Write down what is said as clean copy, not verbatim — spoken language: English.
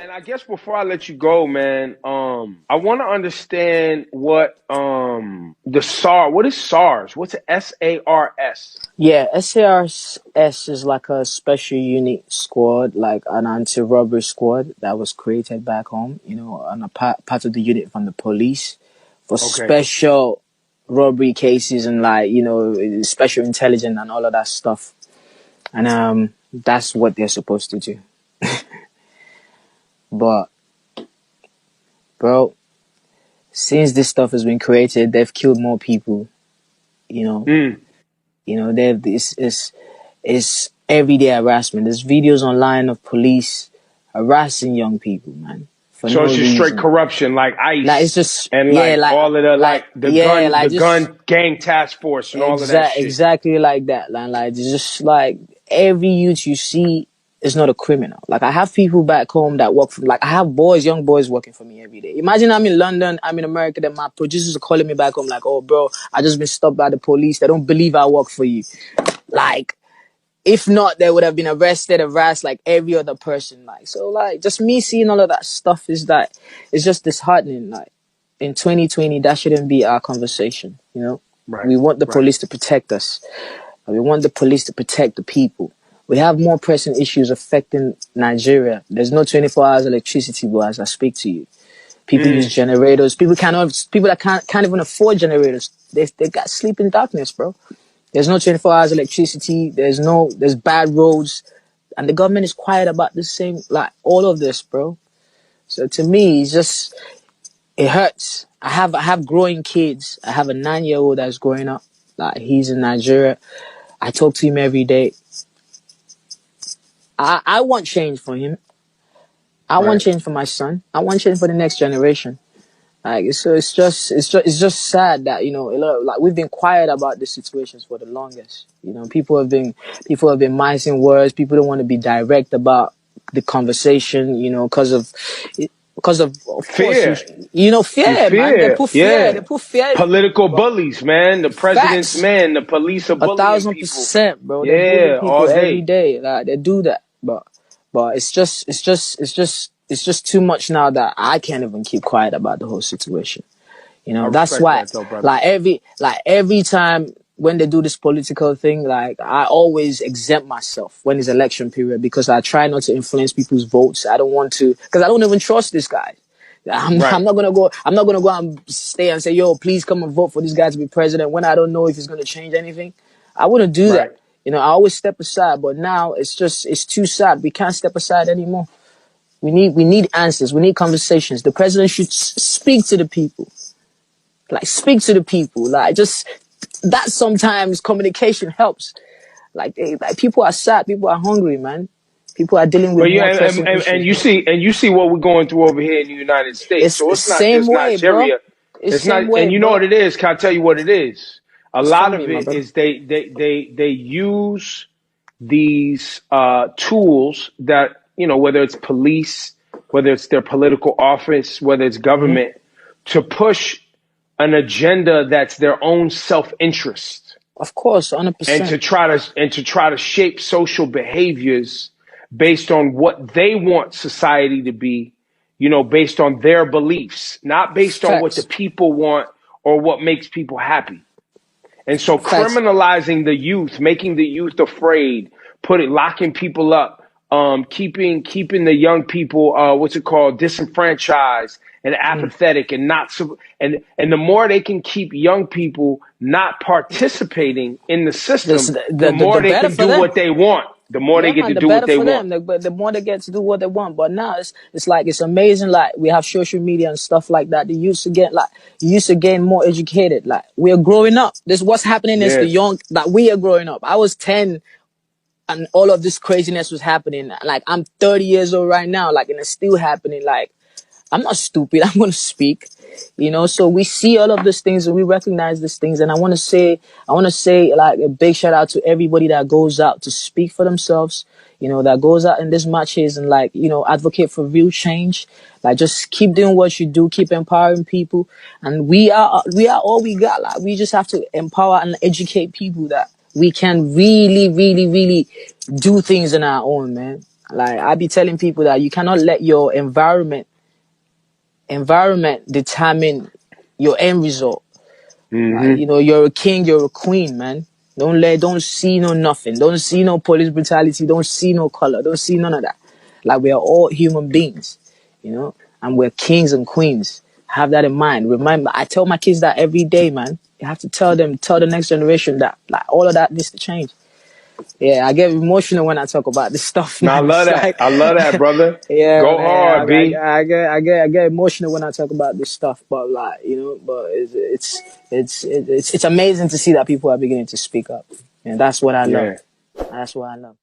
And I guess before I let you go, man, I want to understand what the SARS. What is SARS? What's a SARS? Yeah, SARS is like a special unit squad, like an anti-robbery squad that was created back home, on a part of the unit from the police for Okay, special robbery cases and special intelligence and all of that stuff. And that's what they're supposed to do. But bro, since this stuff has been created, they've killed more people, you know. mm. They've it's everyday harassment. There's videos online of police harassing young people, man, for So no it's just straight reason. corruption, like Like it's ICE just and yeah, like all of the the just gun gang task force and all of that shit. exactly like that. Like it's just like every youth you see is not a criminal. Like I have people back home that work for, like I have young boys working for me every day. Imagine I'm in London, I'm in America, then my producers are calling me back home like, oh bro, I just been stopped by the police. They don't believe I work for you. Like, if not, they would have been arrested, harassed like every other person. Like, so like just me seeing all of that stuff is that it's just disheartening. Like in 2020, that shouldn't be our conversation. Right, We want the right. police to protect us. We want the police to protect the people. We have more pressing issues affecting Nigeria. There's no 24 hours electricity, bro, as I speak to you. People use generators. People that can't even afford generators. They got sleep in darkness, bro. There's no 24 hours electricity. There's bad roads. And the government is quiet about the same, like all of this, bro. So to me, it hurts. I have growing kids. I have a 9-year-old that's growing up. Like he's in Nigeria. I talk to him every day. I want change for him. I want Right. change for my son. I want change for the next generation. Like so, it's just sad that like we've been quiet about the situations for the longest. People have been micing words. People don't want to be direct about the conversation. Of course Fear. You fear, man. They fear. put fear. They Yeah. put fear. Political bullies, man. The president's Facts. man. The police are A bullying thousand people. percent, bro. They're bullying Yeah, people all every day. day. Like they do that, but it's just too much now that I can't even keep quiet about the whole situation. I That's respect why, that though, brother. every time when they do this political thing, like I always exempt myself when it's election period because I try not to influence people's votes. I don't want to, because I don't even trust this guy. Right, I'm not gonna go and stay and say, yo, please come and vote for this guy to be president when I don't know if he's gonna change anything. I wouldn't do right. that. I always step aside, but now it's too sad. We can't step aside anymore. We need answers. We need conversations. The president should speak to the people. Like, speak to the people. Like, just that sometimes communication helps. Like people are sad. People are hungry, man. People are dealing with But more yeah, pressing and issues. you see what we're going through over here in the United States. It's So the it's not same just way, bro. Nigeria. It's It's same not, way, and you know bro. what it is. Can I tell you what it is? A Just tell lot me, of my it brother. is they use these tools that whether it's police, whether it's their political office, whether it's Mm-hmm. government, to push an agenda that's their own self-interest Of course, and 100%. to try to shape social behaviors based on what they want society to be, based on their beliefs, not based on what the Facts. people want or what makes people happy. And so Facts. criminalizing the youth, making the youth afraid, locking people up, keeping the young people, disenfranchised and Mm. apathetic and and the more they can keep young people not participating in the This, system, the the more they better can for do them. what they want. The more they Yeah, get man, to the do what better they for want. them. The more they get to do what they want. But now it's like it's amazing. Like we have social media and stuff like that. They used to get more educated. Like we are growing up. This what's happening is the Yeah. young that we are growing up. I was 10 and all of this craziness was happening. Like I'm 30 years old right now. Like and it's still happening. Like I'm not stupid. I'm going to speak, so we see all of these things and we recognize these things. And I want to say like a big shout out to everybody that goes out to speak for themselves, that goes out in these matches and like, advocate for real change. Like just keep doing what you do, keep empowering people. And we are all we got. Like we just have to empower and educate people that we can really, really, really do things on our own, man. Like, I be telling people that you cannot let your environment determine your end result. Like, you know, you're a king, you're a queen, man. Don't see no nothing. Don't see no police brutality. Don't see no color. Don't see none of that. Like, we are all human beings, you know, and we're kings and queens. Have that in mind. Remember, I tell my kids that every day, man. You have to tell the next generation that, like, all of that needs to change. Yeah, I get emotional when I talk about this stuff, No, I man. love It's that. like, I love that, brother. yeah, Go hard, man. B. I get emotional when I talk about this stuff, but like, you know, but it's amazing to see that people are beginning to speak up, and that's what I love. Yeah. That's what I love.